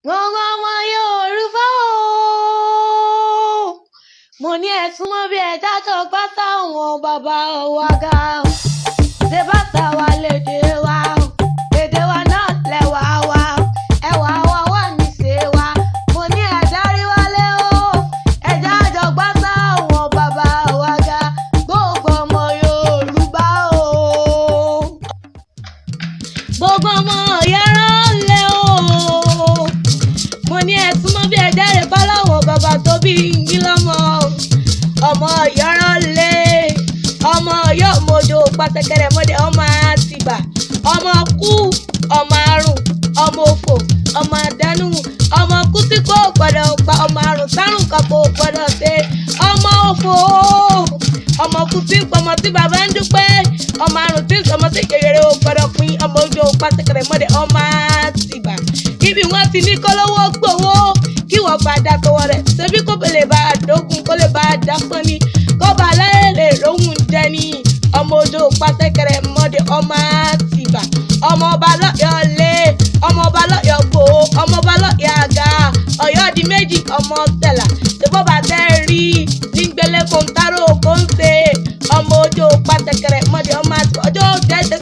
Gbogbo ọmọ Yorùbá o, mo ní ẹ súnmọ́ bí ẹ dájọ́ gbá sáwọn bàbá wa ga o. Ṣé bàtà wa lédè wa o, èdè wa náà lẹ́wà wa o, ẹwà wa wà níṣe wa. Mo ní ẹ dárí wálé o, ẹ dájọ́ gbá sáwọn bàbá wa ga. Gbogbo ọmọ Yorùbá o, gbogbo ọmọ Yorùbá lé o. Mo ní ẹ súnmọ́ bí ẹ dáre bá láwọn bàbá tó bí yín lọ́mọ. Ọmọ Ọ̀yọ́ lé, ọmọ Ọ̀yọ́ mojò pàtẹ́kẹ̀rẹ̀ mọ́dẹ ọmọ Àtìbà, ọmọ kú, ọmọ àrùn, ọmọ òfò, ọmọ àdánù, ọmọ kú tí kò gbọdọ̀ pa, ọmọ àrùn sárùn kan kò gbọdọ̀ ṣe, ọmọ òfò, ọmọ kú tí ọmọ tí bàbá ń dúpẹ́, ọmọ àrùn tí ọmọ tí kèrè ò gbọdọ̀ pín, ọmọ ojú pàtẹ́kẹ̀rẹ̀ mọ́dẹ ọmọ Àtìbà. Ibi wọn ti ní kọ́lọ́wọ́ gbowó kí wọ́n bá dá tọwọ́ rẹ̀ ṣebí kó lè bá a dógún kó lè bá a dá pọ́n ní kó bá a láyé lè róhùn jẹ ní ọmọ odò pàṣẹkẹrẹ mọ́dé ọmọ Àtìbà, ọmọ ọba lọ́yọ̀ lé, ọmọ ọba lọ́yọ̀ gbòó, ọmọ ọba lọ́yọ̀ àga, Ọ̀yọ́ di méjì ọmọ tẹ̀là ṣèbọ́ bá tẹ́ rí nígbélé kòńtàrò kò ń ṣe ọmọ odò pàṣẹkẹrẹ mọ́dé ọmọ Àtìbà ọjọ́ jẹ́ ṣe